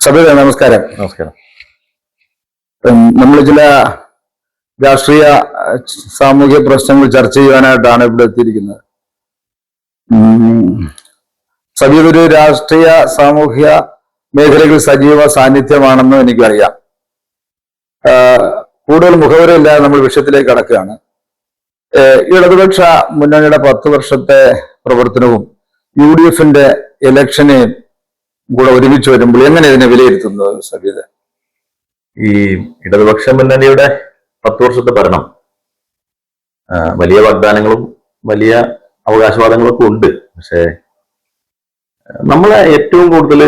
സഭയുടെ നമസ്കാരം. നമസ്കാരം. നമ്മൾ ചില രാഷ്ട്രീയ സാമൂഹിക പ്രശ്നങ്ങൾ ചർച്ച ചെയ്യാനായിട്ടാണ് ഇവിടെ എത്തിയിരിക്കുന്നത്. സഭയൊരു രാഷ്ട്രീയ സാമൂഹിക മേഖലകളിൽ സജീവ സാന്നിധ്യമാണെന്ന് എനിക്കറിയാം. കൂടുതൽ മുഖവരയില്ലാതെ നമ്മൾ വിഷയത്തിലേക്ക് കടക്കുകയാണ്. ഇടതുപക്ഷ മുന്നണിയുടെ 10 വർഷത്തെ പ്രവർത്തനവും UDFന്റെ ഇലക്ഷനെയും കൂടെ ഒരുമിച്ച് വരുമ്പോൾ എങ്ങനെ ഇതിനെ വിലയിരുത്തുന്നത് സഭ്യത? ഈ ഇടതുപക്ഷ മുന്നണിയുടെ 10 വർഷത്തെ ഭരണം വലിയ വാഗ്ദാനങ്ങളും വലിയ അവകാശവാദങ്ങളും ഒക്കെ ഉണ്ട്. പക്ഷേ നമ്മളെ ഏറ്റവും കൂടുതൽ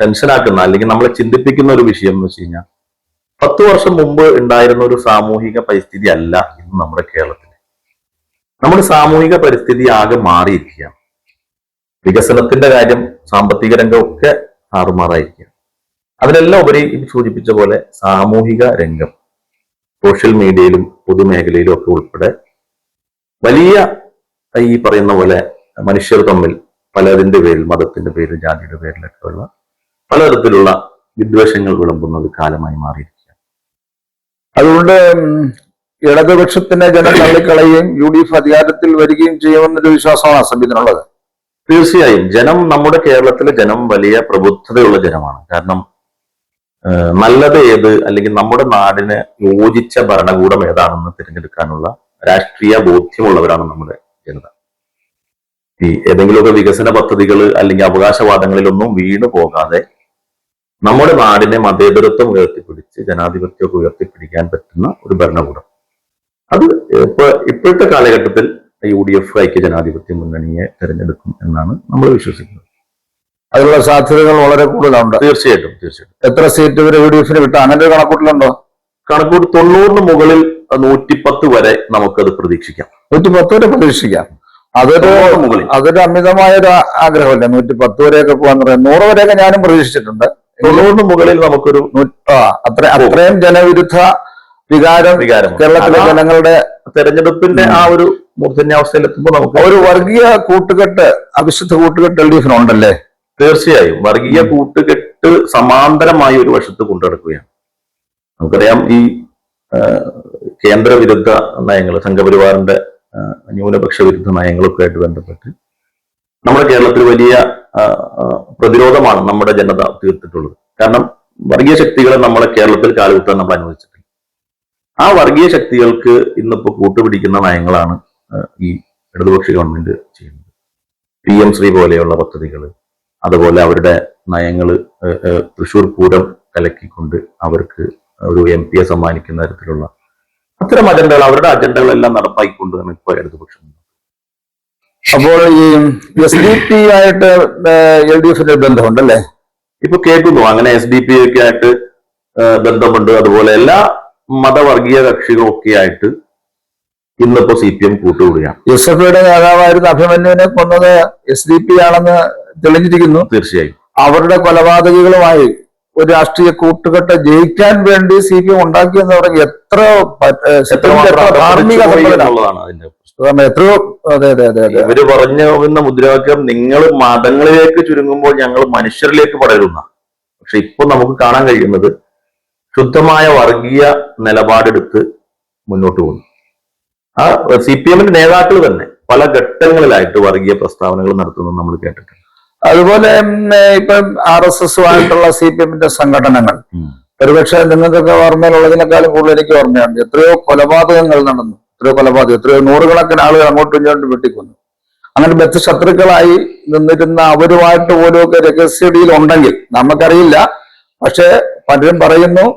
ടെൻഷനാക്കുന്ന അല്ലെങ്കിൽ നമ്മളെ ചിന്തിപ്പിക്കുന്ന ഒരു വിഷയം എന്ന് വെച്ച് കഴിഞ്ഞാൽ 10 വർഷം മുമ്പ് ഉണ്ടായിരുന്ന ഒരു സാമൂഹിക പരിസ്ഥിതി അല്ല ഇന്ന് നമ്മുടെ കേരളത്തിൽ. നമ്മുടെ സാമൂഹിക പരിസ്ഥിതി ആകെ മാറിയിരിക്കുകയാണ്. വികസനത്തിന്റെ കാര്യം, സാമ്പത്തിക രംഗം ഒക്കെ താറുമാറായിരിക്കുക. അതിനെല്ലാം ഉപരി ഇത് സൂചിപ്പിച്ച പോലെ സാമൂഹിക രംഗം സോഷ്യൽ മീഡിയയിലും പൊതുമേഖലയിലും ഒക്കെ ഉൾപ്പെടെ വലിയ ഈ പറയുന്ന പോലെ മനുഷ്യർ തമ്മിൽ പലതിന്റെ പേരിൽ, മതത്തിന്റെ പേരിൽ, ജാതിയുടെ പേരിലൊക്കെ ഉള്ള പലതരത്തിലുള്ള വിദ്വേഷങ്ങൾ വിളമ്പുന്ന ഒരു കാലമായി മാറിയിരിക്കുക. അതുകൊണ്ട് ഇടതുപക്ഷത്തിന്റെ ജനം തള്ളിക്കളയുകയും UDF അധികാരത്തിൽ വരികയും ചെയ്യുമെന്നൊരു വിശ്വാസമാണ് സഭ്യത്തിനുള്ളത്. തീർച്ചയായും ജനം, നമ്മുടെ കേരളത്തിലെ ജനം വലിയ പ്രബുദ്ധതയുള്ള ജനമാണ്. കാരണം നല്ലത് ഏത്, അല്ലെങ്കിൽ നമ്മുടെ നാടിന് യോജിച്ച ഭരണകൂടം ഏതാണെന്ന് തിരഞ്ഞെടുക്കാനുള്ള രാഷ്ട്രീയ ബോധ്യമുള്ളവരാണ് നമ്മുടെ ജനത. ഈ ഏതെങ്കിലുമൊക്കെ വികസന പദ്ധതികൾ അല്ലെങ്കിൽ അവകാശവാദങ്ങളിലൊന്നും വീണു പോകാതെ നമ്മുടെ നാടിനെ മതേതരത്വം ഉയർത്തിപ്പിടിച്ച് ജനാധിപത്യമൊക്കെ ഉയർത്തിപ്പിടിക്കാൻ പറ്റുന്ന ഒരു ഭരണകൂടം, അത് ഇപ്പോഴത്തെ കാലഘട്ടത്തിൽ UDF ഐക്യ ജനാധിപത്യ മുന്നണിയെ തെരഞ്ഞെടുക്കും എന്നാണ് നമ്മൾ വിശ്വസിക്കുന്നത്. അതിനുള്ള സാധ്യതകൾ വളരെ കൂടുതലുണ്ട്. തീർച്ചയായിട്ടും. എത്ര സീറ്റ് വരെ UDFന് കിട്ടും? അങ്ങനെ ഒരു കണക്കൂട്ടലുണ്ടോ? കണക്കൂട്ട് 90 മുകളിൽ 110 വരെ നമുക്കത് പ്രതീക്ഷിക്കാം. 110 വരെ പ്രതീക്ഷിക്കാം. അതൊരു അമിതമായ ഒരു ആഗ്രഹമല്ലേ 110 വരെയൊക്കെ പോകാന്ന് പറയുന്നത്? 100 വരെയൊക്കെ ഞാനും പ്രതീക്ഷിച്ചിട്ടുണ്ട്. 90 മുകളിൽ നമുക്കൊരു അത്രയും ജനവിരുദ്ധ വികാരം കേരളത്തിലെ ജനങ്ങളുടെ തെരഞ്ഞെടുപ്പിന്റെ ആ ഒരു മൂർധന്യാവസ്ഥയിൽ എത്തുമ്പോൾ നമുക്ക് ഒരു വർഗീയ കൂട്ടുകെട്ട്, അവിശുദ്ധ കൂട്ടുകെട്ട് LDFനുണ്ടല്ലേ? തീർച്ചയായും വർഗീയ കൂട്ടുകെട്ട് സമാന്തരമായി ഒരു വശത്ത് കൊണ്ടുനടക്കുകയാണ്. നമുക്കറിയാം, ഈ കേന്ദ്രവിരുദ്ധ നയങ്ങൾ, സംഘപരിവാറിന്റെ ന്യൂനപക്ഷ വിരുദ്ധ നയങ്ങളൊക്കെ ആയിട്ട് ബന്ധപ്പെട്ട് നമ്മുടെ കേരളത്തിൽ വലിയ പ്രതിരോധമാണ് നമ്മുടെ ജനത തീർത്തിട്ടുള്ളത്. കാരണം വർഗീയ ശക്തികളെ നമ്മളെ കേരളത്തിൽ കാലുകുത്താൻ നമ്മൾ അനുവദിച്ചിട്ടില്ല. ആ വർഗീയ ശക്തികൾക്ക് ഇന്നിപ്പോ കൂട്ടുപിടിക്കുന്ന നയങ്ങളാണ് ഈ ഇടതുപക്ഷ ഗവൺമെന്റ് ചെയ്യുന്നത്. PM ശ്രീ പോലെയുള്ള പദ്ധതികൾ, അതുപോലെ അവരുടെ നയങ്ങൾ തൃശ്ശൂർ പൂരം കലക്കിക്കൊണ്ട് അവർക്ക് ഒരു MP സമ്മാനിക്കുന്ന തരത്തിലുള്ള അത്തരം അജണ്ടകൾ, അവരുടെ അജണ്ടകളെല്ലാം നടപ്പാക്കിക്കൊണ്ടാണ് ഇപ്പോൾ ഇടതുപക്ഷം. അപ്പോൾ ഈ SDP ആയിട്ട് LDFന്റെ ബന്ധമുണ്ടല്ലേ? ഇപ്പൊ കേൾക്കുന്നു അങ്ങനെ SDP ഒക്കെ ആയിട്ട് ബന്ധമുണ്ട്. അതുപോലെ എല്ലാ മതവർഗീയ കക്ഷികളൊക്കെ ആയിട്ട് ഇന്നിപ്പോ CPM കൂട്ടുകൂടുകയാണ്. SFIയുടെ നേതാവായിരുന്ന അഭിമന്യുവിനെ കൊന്നത് SDP ആണെന്ന് തെളിഞ്ഞിരിക്കുന്നു. തീർച്ചയായും അവരുടെ കൊലപാതകികളുമായി ഒരു രാഷ്ട്രീയ കൂട്ടുകെട്ട് ജയിക്കാൻ വേണ്ടി CPM ഉണ്ടാക്കിയെന്ന് പറഞ്ഞ എത്രയോ ഇവര് പറഞ്ഞ മുദ്രാവാക്യം, നിങ്ങൾ മതങ്ങളിലേക്ക് ചുരുങ്ങുമ്പോൾ ഞങ്ങൾ മനുഷ്യരിലേക്ക് പടരുന്ന. പക്ഷെ ഇപ്പൊ നമുക്ക് കാണാൻ കഴിയുന്നത് ശുദ്ധമായ വർഗീയ നിലപാടെടുത്ത് മുന്നോട്ട് പോകുന്നു. ആ CPMന്റെ നേതാക്കൾ തന്നെ പല ഘട്ടങ്ങളിലായിട്ട് വർഗീയ പ്രസ്താവനകൾ നടത്തുന്നത് നമ്മൾ കേട്ടിട്ടുണ്ട്. അതുപോലെ ഇപ്പം RSSുമായിട്ടുള്ള CPMന്റെ സംഘടനകൾ, ഒരുപക്ഷെ നിങ്ങൾക്കൊക്കെ ഓർമ്മയിലുള്ളതിനേക്കാളും കൂടുതൽ എനിക്ക് ഓർമ്മയുണ്ട്. എത്രയോ കൊലപാതകങ്ങൾ നടന്നു, എത്രയോ നൂറുകണക്കിന് ആളുകൾ അങ്ങോട്ടും ഇങ്ങോട്ടും വെട്ടിക്കൊന്നു. അങ്ങനെ ബദ്ധശത്രുക്കളായി നിന്നിരുന്ന അവരുമായിട്ട് പോലുമൊക്കെ രഹസ്യടിയിൽ ഉണ്ടെങ്കിൽ നമുക്കറിയില്ല. പക്ഷെ പലരും പറയുന്നു,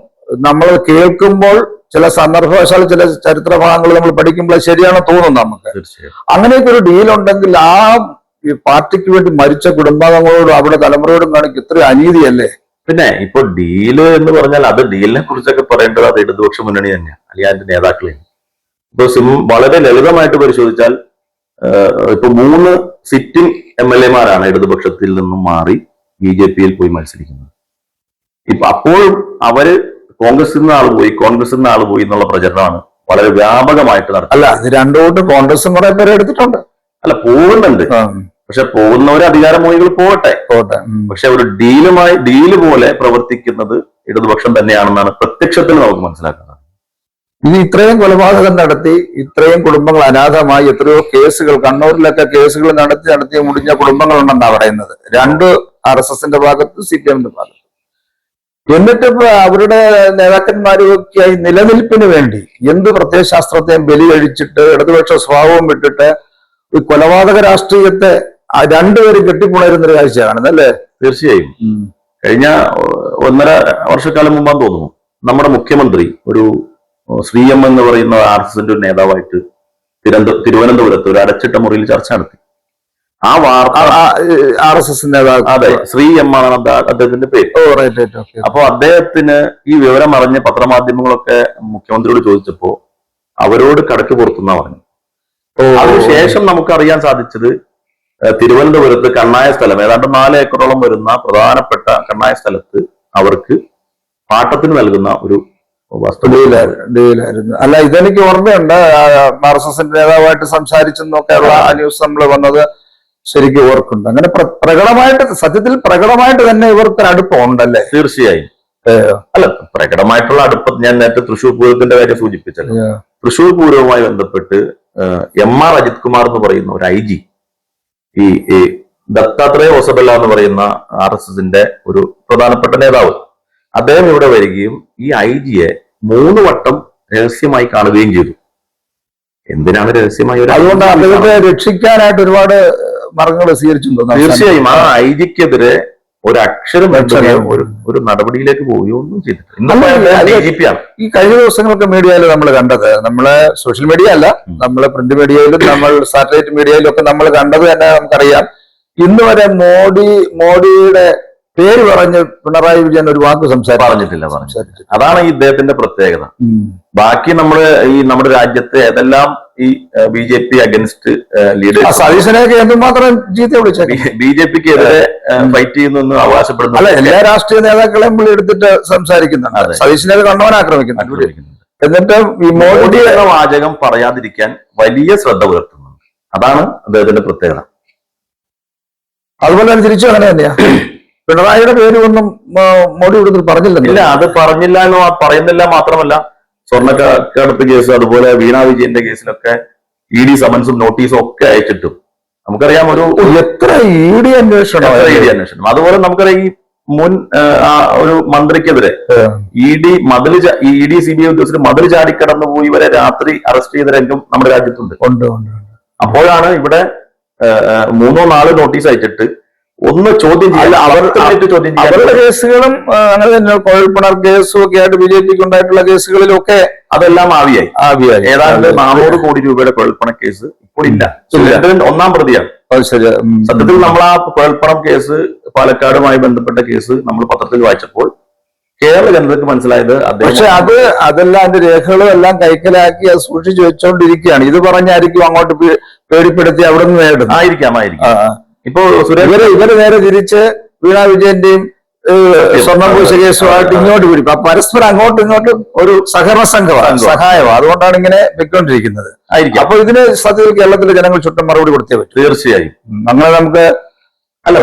നമ്മൾ കേൾക്കുമ്പോൾ ചില സന്ദർഭവശാൽ ചില ചരിത്ര ഭാഗങ്ങൾ നമ്മൾ പഠിക്കുമ്പോൾ ശരിയാണെന്ന് തോന്നുന്നു നമുക്ക്. അങ്ങനെയൊക്കെ ഒരു ഡീലുണ്ടെങ്കിൽ ആ ഈ പാർട്ടിക്ക് വേണ്ടി മരിച്ച കുടുംബാംഗങ്ങളോടും അവിടെ തലമുറയോടും കാണിക്കും ഇത്ര അനീതിയല്ലേ? പിന്നെ ഇപ്പൊ ഡീല് എന്ന് പറഞ്ഞാൽ അത് ഡീലിനെ കുറിച്ചൊക്കെ പറയേണ്ടത് അത് ഇടതുപക്ഷ മുന്നണി തന്നെയാണ്, അല്ലെങ്കിൽ അതിന്റെ നേതാക്കളെ. ഇപ്പൊ വളരെ ലളിതമായിട്ട് പരിശോധിച്ചാൽ ഇപ്പൊ 3 സിറ്റിംഗ് MLA-മാരാണ് ഇടതുപക്ഷത്തിൽ നിന്നും മാറി BJPയിൽ പോയി മത്സരിക്കുന്നത്. ഇപ്പൊ അപ്പോൾ അവര് കോൺഗ്രസിൽ നിന്ന് ആള് പോയി എന്നുള്ള പ്രചരണമാണ് വളരെ വ്യാപകമായിട്ട് നടത്തുന്നത്. അല്ല, ഇത് രണ്ടുകൂട്ട് കോൺഗ്രസും കുറെ പേര് എടുത്തിട്ടുണ്ട്. അല്ല, പോകുന്നുണ്ട്. പക്ഷെ പോകുന്നവര് അധികാരമോഹികൾ പോകട്ടെ. പക്ഷെ ഒരു ഡീല് പോലെ പ്രവർത്തിക്കുന്നത് ഇടതുപക്ഷം തന്നെയാണെന്നാണ് പ്രത്യക്ഷത്തിൽ നമുക്ക് മനസ്സിലാക്കുന്നത്. ഇത് ഇത്രയും കൊലപാതകം നടത്തി, ഇത്രയും കുടുംബങ്ങൾ അനാഥമായി, എത്രയോ കേസുകൾ, കണ്ണൂരിലൊക്കെ കേസുകൾ നടത്തി മുടിഞ്ഞ കുടുംബങ്ങളുണ്ടെന്നാണ് പറയുന്നത്. രണ്ട് RSSന്റെ ഭാഗത്ത്, CPMന്റെ ഭാഗത്ത്. എന്നിട്ട് ഇപ്പൊ അവരുടെ നേതാക്കന്മാരൊക്കെയായി നിലനിൽപ്പിന് വേണ്ടി എന്ത് പ്രത്യയശാസ്ത്രത്തെയും ബലി കഴിച്ചിട്ട് ഇടതുപക്ഷ സ്വഭാവവും വിട്ടിട്ട് ഈ കൊലപാതക രാഷ്ട്രീയത്തെ രണ്ടുപേരും കെട്ടിപ്പുണരുന്നൊരു കാഴ്ച കാണുന്നല്ലേ? തീർച്ചയായും. കഴിഞ്ഞ 1.5 വർഷക്കാലം മുമ്പാന്ന് തോന്നുന്നു, നമ്മുടെ മുഖ്യമന്ത്രി ഒരു ശ്രീ M എന്ന് പറയുന്ന RSSന്റെ ഒരു നേതാവായിട്ട് തിരുവനന്തപുരത്ത് ഒരു അടച്ചിട്ട മുറിയിൽ ചർച്ച നടത്തി. ആ വാർത്ത RSS നേതാവ്, അതെ, ശ്രീ M ആണ് അദ്ദേഹത്തിന്റെ പേര്. അപ്പൊ അദ്ദേഹത്തിന് ഈ വിവരം അറിഞ്ഞ് പത്രമാധ്യമങ്ങളൊക്കെ മുഖ്യമന്ത്രിയോട് ചോദിച്ചപ്പോ അവരോട് കടക്ക് പുറത്തുനിന്നാ പറഞ്ഞു. അതിനുശേഷം നമുക്ക് അറിയാൻ സാധിച്ചത് തിരുവനന്തപുരത്ത് കണ്ണായ സ്ഥലം, ഏതാണ്ട് 4 ഏക്കറോളം വരുന്ന പ്രധാനപ്പെട്ട കണ്ണായ സ്ഥലത്ത് അവർക്ക് പാട്ടത്തിന് നൽകുന്ന ഒരു ഡീലായിരുന്നു. അല്ല, ഇതെനിക്ക് ഓർമ്മയുണ്ട്. RSSന്റെ നേതാവായിട്ട് സംസാരിച്ചെന്നൊക്കെയുള്ള ന്യൂസ് നമ്മൾ വന്നത് ശരിക്കും ഓർക്കുന്നുണ്ട്. അങ്ങനെ പ്രകടമായിട്ട്, സത്യത്തിൽ പ്രകടമായിട്ട് തന്നെ ഇവർക്ക് അടുപ്പം ഉണ്ടല്ലേ? തീർച്ചയായും. അല്ല, പ്രകടമായിട്ടുള്ള അടുപ്പം ഞാൻ നേരത്തെ തൃശ്ശൂർ പൂരത്തിന്റെ കാര്യം സൂചിപ്പിച്ചല്ലോ. തൃശ്ശൂർ പൂരവുമായി ബന്ധപ്പെട്ട് MR അജിത് കുമാർ എന്ന് പറയുന്ന ഒരു IG, ഈ ദത്താത്രേയ ഹോസബല്ല എന്ന് പറയുന്ന RSSന്റെ ഒരു പ്രധാനപ്പെട്ട നേതാവ്, അദ്ദേഹം ഇവിടെ വരികയും ഈ IG-യെ 3 വട്ടം രഹസ്യമായി കാണുകയും ചെയ്തു. എന്തിനാണ് രഹസ്യമായി? അതുകൊണ്ട് അദ്ദേഹത്തെ രക്ഷിക്കാനായിട്ട് ഒരുപാട് മാർഗങ്ങൾ സ്വീകരിച്ചു. തീർച്ചയായും. ആ IG-ക്കെതിരെ ഒരു അക്ഷരം ഒരു നടപടിയിലേക്ക് പോവുകയോ ഒന്നും ചെയ്തിട്ടില്ല. ഈ കഴിഞ്ഞ ദിവസങ്ങളൊക്കെ മീഡിയയിൽ നമ്മൾ കണ്ടത്, നമ്മളെ സോഷ്യൽ മീഡിയ അല്ല, നമ്മളെ പ്രിന്റ് മീഡിയയിലും നമ്മൾ സാറ്റലൈറ്റ് മീഡിയയിലും ഒക്കെ നമ്മൾ കണ്ടത് തന്നെ നമുക്കറിയാം. ഇന്ന് വരെ മോഡിയുടെ പേര് പറഞ്ഞ് പിണറായി വിജയൻ ഒരു വാക്ക് പറഞ്ഞിട്ടില്ല. അതാണ് ഈ ഇദ്ദേഹത്തിന്റെ പ്രത്യേകത. ബാക്കി നമ്മുടെ രാജ്യത്തെ ഏതെല്ലാം ഈ BJP അഗൻസ്റ്റ് ലീഡേഴ്സ്, സതീശനെയൊക്കെ എന്തുമാത്രം ചീത്ത വിളിച്ചത്, BJPക്കെതിരെ ഫൈറ്റ് ചെയ്യുന്നു അവകാശപ്പെടുന്നു. അല്ല, എല്ലാ രാഷ്ട്രീയ നേതാക്കളെയും പുള്ളി എടുത്തിട്ട് സംസാരിക്കുന്നുണ്ട്. സതീശനെ കണ്ടവൻ ആക്രമിക്കുന്നുണ്ട്. എന്നിട്ട് ഈ മോഡി എന്ന വാചകം പറയാതിരിക്കാൻ വലിയ ശ്രദ്ധ പുലർത്തുന്നുണ്ട്. അതാണ് അദ്ദേഹത്തിന്റെ പ്രത്യേകത. അതുപോലെ തന്നെ തിരിച്ചു അങ്ങനെ തന്നെയാ. പിണറായിയുടെ പേര് ഒന്നും മോഡി കൂടുതൽ പറഞ്ഞില്ല. അത് പറഞ്ഞില്ല എന്ന് പറയുന്നില്ല. മാത്രമല്ല, സ്വർണ്ണക്കടത്ത് കേസ്, അതുപോലെ വീണ വിജയന്റെ കേസിലൊക്കെ ED സമൻസും നോട്ടീസും ഒക്കെ അയച്ചിട്ടും നമുക്കറിയാം എത്ര ED അന്വേഷണം. അതുപോലെ നമുക്കറിയാം ഈ മുൻ ഒരു മന്ത്രിക്കെതിരെ ED CBI ഉദ്യോഗസ്ഥർ മതിൽ ചാടിക്കടന്നു പോയി ഇവരെ രാത്രി അറസ്റ്റ് ചെയ്ത രംഗം നമ്മുടെ രാജ്യത്തുണ്ട്. അപ്പോഴാണ് ഇവിടെ 3-4 നോട്ടീസ് അയച്ചിട്ട് ഒന്ന് ചോദ്യം ചെയ്യില്ല. അവരുടെ കേസുകളും അങ്ങനെ തന്നെ കുഴൽപ്പണർ കേസും ഒക്കെ ആയിട്ട് BJPക്ക് ഉണ്ടായിട്ടുള്ള കേസുകളിലൊക്കെ അതെല്ലാം ആവിയായി. ഏതാണ്ട് 400 കോടി രൂപയുടെ കുഴൽപ്പണ കേസ് ഇപ്പോൾ ഇല്ല. 1ാം പ്രതിയാണ്. സത്യത്തിൽ നമ്മൾ ആ കുഴൽപ്പണം കേസ്, പാലക്കാടുമായി ബന്ധപ്പെട്ട കേസ് നമ്മൾ പത്രത്തിൽ വായിച്ചപ്പോൾ കേരള ജനതയ്ക്ക് മനസ്സിലായത് പക്ഷെ അതെല്ലാം അതിന്റെ രേഖകളും എല്ലാം കൈക്കലാക്കി അത് സൂക്ഷിച്ചു വെച്ചോണ്ടിരിക്കുകയാണ്. ഇത് പറഞ്ഞായിരിക്കും അങ്ങോട്ട് പേടിപ്പെടുത്തി അവിടെ നിന്ന് നേടും. ആയിരിക്കാം. ഇപ്പോ ഇവര് നേരെ തിരിച്ച് വീണ വിജയന്റെയും സ്വർണ്ണം പൂശ കേസുമായിട്ട് ഇങ്ങോട്ട് പിടിക്കും. പരസ്പരം അങ്ങോട്ടും ഇങ്ങോട്ടും ഒരു സഹകരണ സംഘമാണ്, സഹായമാണ്. അതുകൊണ്ടാണ് ഇങ്ങനെ വെക്കൊണ്ടിരിക്കുന്നത്. അപ്പൊ ഇതിന് സത്യത്തിൽ കേരളത്തിലെ ജനങ്ങൾ ചുറ്റും മറുപടി കൊടുത്തേ പറ്റും. തീർച്ചയായും. അങ്ങനെ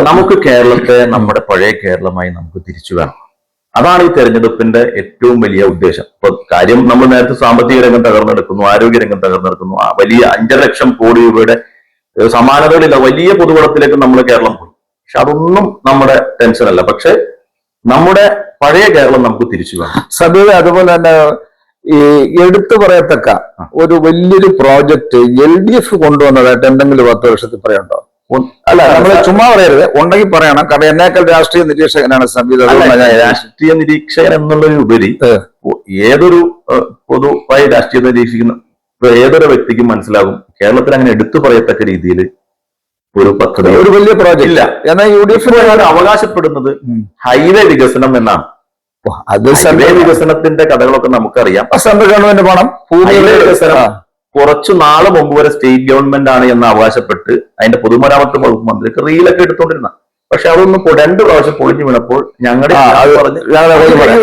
നമുക്ക് കേരളത്തെ നമ്മുടെ പഴയ കേരളമായി നമുക്ക് തിരിച്ചു വേണം. അതാണ് ഈ തെരഞ്ഞെടുപ്പിന്റെ ഏറ്റവും വലിയ ഉദ്ദേശം. ഇപ്പൊ കാര്യം നമ്മൾ നേരത്തെ സാമ്പത്തിക രംഗം തകർന്നെടുക്കുന്നു, ആരോഗ്യ രംഗം തകർന്നെടുക്കുന്നു, വലിയ 5 ലക്ഷം കോടി രൂപയുടെ സമാനതകളില്ല. വലിയ പൊതുകുളത്തിലേക്ക് നമ്മൾ കേരളം പോയി. പക്ഷെ അതൊന്നും നമ്മുടെ ടെൻഷൻ അല്ല. പക്ഷെ നമ്മുടെ പഴയ കേരളം നമുക്ക് തിരിച്ചു വേണം. സഭ്യത അതുപോലെ തന്നെ ഈ എടുത്തു പറയത്തക്ക ഒരു വലിയൊരു പ്രോജക്റ്റ് LDF കൊണ്ടുവന്നതായിട്ട് എന്തെങ്കിലും 10 വർഷത്തിൽ പറയണ്ടോ? അല്ല, നമ്മൾ ചുമ്മാ പറയരുത്, ഉണ്ടെങ്കിൽ പറയണം. കാരണം എന്നേക്കാൾ രാഷ്ട്രീയ നിരീക്ഷകനാണ് സഭ്യത. രാഷ്ട്രീയ നിരീക്ഷകൻ എന്നുള്ളതിനുപരി ഏതൊരു പൊതുവായി രാഷ്ട്രീയത്തെ നിരീക്ഷിക്കുന്ന ഏതൊരു വ്യക്തിക്കും മനസ്സിലാകും കേരളത്തിൽ അങ്ങനെ എടുത്തു പറയത്തക്ക രീതിയിൽ ഒരു പദ്ധതി, ഒരു വലിയ പ്രോജക്റ്റ് ഇല്ല. എന്നാൽ UDF അവകാശപ്പെടുന്നത് ഹൈവേ വികസനം എന്നാണ്. ഹൈവേ വികസനത്തിന്റെ കഥകളൊക്കെ നമുക്കറിയാം. സെൻട്രൽ ഗവൺമെന്റ് പണം ഹൈവേ വികസനം കുറച്ചു നാള് മുമ്പ് വരെ സ്റ്റേറ്റ് ഗവൺമെന്റ് ആണ് എന്ന് അവകാശപ്പെട്ട് അതിന്റെ പൊതുമരാമത്ത് വകുപ്പ് മന്ത്രിക്ക് റീലൊക്കെ എടുത്തോണ്ടിരുന്ന. പക്ഷെ അതൊന്നും 2 പ്രാവശ്യം പൊളിഞ്ഞു വീണപ്പോൾ ഞങ്ങളുടെ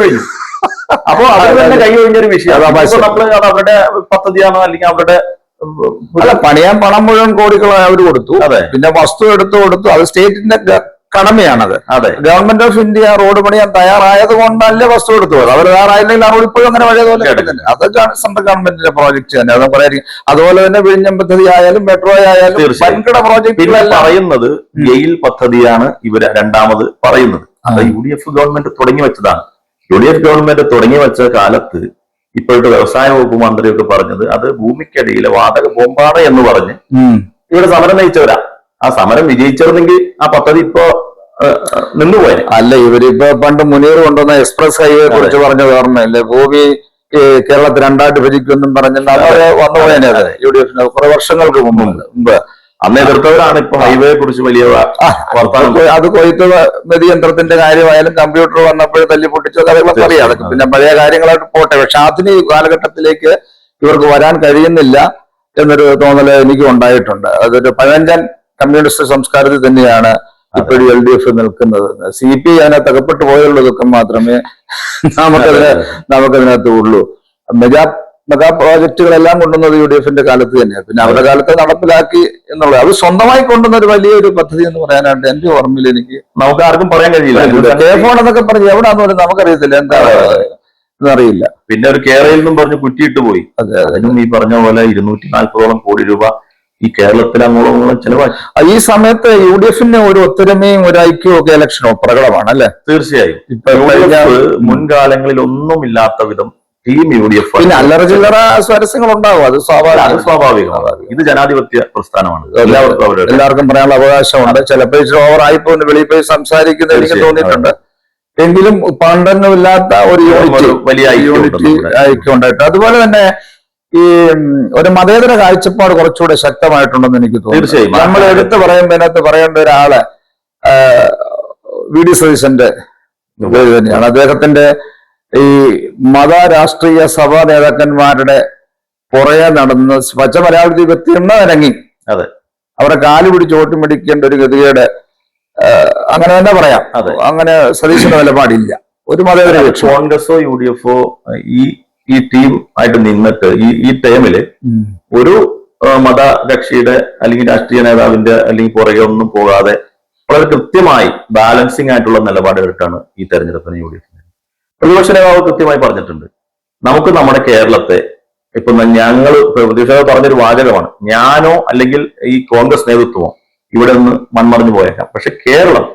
കഴിഞ്ഞു. അപ്പൊ അത് തന്നെ കൈ ഒഴിഞ്ഞൊരു വിഷയം. നമ്മൾ അത് അവരുടെ പദ്ധതിയാണോ അല്ലെങ്കിൽ അവരുടെ അല്ല, പണിയാൻ പണം മുഴുവൻ കോടികൾ അവർ കൊടുത്തു. അതെ. പിന്നെ വസ്തു എടുത്തു കൊടുത്തു. അത് സ്റ്റേറ്റിന്റെ കടമയാണത്. അതെ. ഗവൺമെന്റ് ഓഫ് ഇന്ത്യ റോഡ് പണിയാൻ തയ്യാറായത് കൊണ്ടല്ലേ വസ്തു എടുത്തു. അവർ തയ്യാറായില്ലെങ്കിൽ ആ റോഡ് ഇപ്പോഴും അങ്ങനെ പഴയതുപോലെ കിടക്കുന്നുണ്ട്. അതൊക്കെ സെൻട്രൽ ഗവൺമെന്റിന്റെ പ്രോജക്ട് തന്നെ. അത് പറയായിരിക്കും. അതുപോലെ തന്നെ വിഴിഞ്ഞം പദ്ധതി ആയാലും മെട്രോ ആയാലും വൻകിട പ്രോജക്റ്റുകളെല്ലാം പറയുന്നത് ഗെയിൽ പദ്ധതിയാണ് ഇവര് രണ്ടാമത് പറയുന്നത്. അത് UDF ഗവൺമെന്റ് തുടങ്ങി വെച്ചതാണ്. UDF ഗവൺമെന്റ് തുടങ്ങി വെച്ച കാലത്ത് ഇപ്പോഴത്തെ വ്യവസായ വകുപ്പ് മന്ത്രിയൊക്കെ പറഞ്ഞത് അത് ഭൂമിക്കടിയിലെ വാതക ബോംബാണ് എന്ന് പറഞ്ഞ് ഇവിടെ സമരം നയിച്ചവരാ. ആ സമരം വിജയിച്ചിരുന്നെങ്കിൽ ആ പദ്ധതി ഇപ്പോ നിന്നുപോയെ. അല്ല, ഇവരിപ്പോ പണ്ട് മുനീർ കൊണ്ടുവന്ന എക്സ്പ്രസ് ഹൈവേ കുറിച്ച് പറഞ്ഞത് ഓർമ്മയില്ലേ? ഭൂമി കേരളത്തിൽ രണ്ടായിട്ട് ഭജിക്കുമെന്നും പറഞ്ഞിട്ട് അവരെ വന്നുപോയനെ. അതെ, UDF കുറെ വർഷങ്ങൾക്ക് മുമ്പ് അന്ന് എതിർത്തവരാണ് ഇപ്പൊ ഹൈവേയെ കുറിച്ച് വലിയ വർത്തമാനം. അത് കൊയ്ത്ത് മെതിയന്ത്രത്തിന്റെ കാര്യമായാലും കമ്പ്യൂട്ടർ വന്നപ്പോൾ തല്ലി പൊട്ടിച്ച കഥകളൊക്കെ അറിയാം. അതൊക്കെ പിന്നെ പഴയ കാര്യങ്ങളായിട്ട് പോട്ടെ. പക്ഷെ ആധുനിക കാലഘട്ടത്തിലേക്ക് ഇവർക്ക് വരാൻ കഴിയുന്നില്ല എന്നൊരു തോന്നല് എനിക്ക് ഉണ്ടായിട്ടുണ്ട്. അതൊരു പഴഞ്ചൻ കമ്മ്യൂണിസ്റ്റ് സംസ്കാരത്തിൽ തന്നെയാണ് ഇപ്പോഴും LDF നിൽക്കുന്നത്. CPI അതിനകത്ത് അകപ്പെട്ടു പോയുള്ള ദുഃഖം മാത്രമേ നമുക്കതിനകത്ത് ഉള്ളൂ. മെഗാ പ്രോജക്റ്റുകളെല്ലാം കൊണ്ടുവന്നത് UDFന്റെ കാലത്ത് തന്നെയാണ്. പിന്നെ അവരുടെ കാലത്ത് നടപ്പിലാക്കി എന്നുള്ളത് അത് സ്വന്തമായി കൊണ്ടുവന്ന ഒരു വലിയൊരു പദ്ധതി എന്ന് പറയാനായിട്ട് എന്റെ ഓർമ്മയിൽ എനിക്ക് നമുക്ക് ആർക്കും പറയാൻ കഴിയില്ല. KFON എന്നൊക്കെ പറഞ്ഞ് എവിടാന്ന് പറയുന്നത് നമുക്കറിയത്തില്ല, എന്താ എന്നറിയില്ല. പിന്നെ ഒരു കേരളയിൽ നിന്നും പറഞ്ഞ് കുറ്റിയിട്ട് പോയി. അതിനും ഈ പറഞ്ഞ പോലെ 240ഓളം കോടി രൂപ ഈ കേരളത്തിൽ അങ്ങോളം ചെലവാക്കി. ഈ സമയത്ത് UDFന് ഒരു ഒത്തൊരുമയും ഒരു ഐക്യവും ഒക്കെ ഇലക്ഷനോ പ്രകടമാണ് അല്ലെ? തീർച്ചയായും. മുൻകാലങ്ങളിൽ ഒന്നുമില്ലാത്ത വിധം ടീം UDF. പിന്നെ അല്ലറ ചില്ലറ സ്വരസ്യങ്ങൾ ഉണ്ടാവും, അത് സ്വാഭാവികമാണ്. ഇത് ജനാധിപത്യ പ്രസ്ഥാനമാണ്. എല്ലാവർക്കും പറയാനുള്ള അവകാശമുണ്ട്. ചിലപ്പോൾ ഇച്ചിരി ഓവർ ആയിപ്പോ വെളിയിൽ പോയി സംസാരിക്കുന്നത് എനിക്ക് തോന്നിയിട്ടുണ്ട്. എങ്കിലും പണ്ടൊന്നുമില്ലാത്ത ഒരു വലിയ ഐക്യം ഉണ്ടായിട്ട്. അതുപോലെ തന്നെ ഈ ഒരു മതേതര കാഴ്ചപ്പാട് കുറച്ചുകൂടെ ശക്തമായിട്ടുണ്ടെന്ന് എനിക്ക് തോന്നുന്നു. നമ്മൾ എടുത്തു പറയുമ്പോൾ അതിനകത്ത് പറയേണ്ട ഒരാള് VD സതീശന്റെ പേര് തന്നെയാണ്. അദ്ദേഹത്തിന്റെ ഈ മത രാഷ്ട്രീയ സഭാ നേതാക്കന്മാരുടെ പുറകെ നടന്ന് പച്ച മലയാളത്തിൽ വ്യക്തിയുണ്ണവരങ്ങി അവരെ കാല് പിടിച്ച് ഓട്ടി മേടിക്കേണ്ട ഒരു ഗതികേട് അങ്ങനെ തന്നെ പറയാം. അങ്ങനെ സതീശന്റെ നിലപാടില്ല. ഒരു മതേതര കോൺഗ്രസോ UDFോ ഈ ടീം ആയിട്ട് നിന്നിട്ട് ഈ ടൈമില് ഒരു മതകക്ഷിയുടെ അല്ലെങ്കിൽ രാഷ്ട്രീയ നേതാവിന്റെ അല്ലെങ്കിൽ പുറകെ ഒന്നും പോകാതെ വളരെ കൃത്യമായി ബാലൻസിങ് ആയിട്ടുള്ള നിലപാടെടുത്താണ് ഈ തെരഞ്ഞെടുപ്പിന് UDF. പ്രതിപക്ഷ നേതാവ് കൃത്യമായി പറഞ്ഞിട്ടുണ്ട്, നമുക്ക് നമ്മുടെ കേരളത്തെ ഇപ്പൊ ഞങ്ങൾ പ്രതിപക്ഷ നേതാവ് പറഞ്ഞൊരു വാചകമാണ്, ഞാനോ അല്ലെങ്കിൽ ഈ കോൺഗ്രസ് നേതൃത്വമോ ഇവിടെ നിന്ന് മൺമറഞ്ഞു പോയേക്കാം, പക്ഷെ കേരളം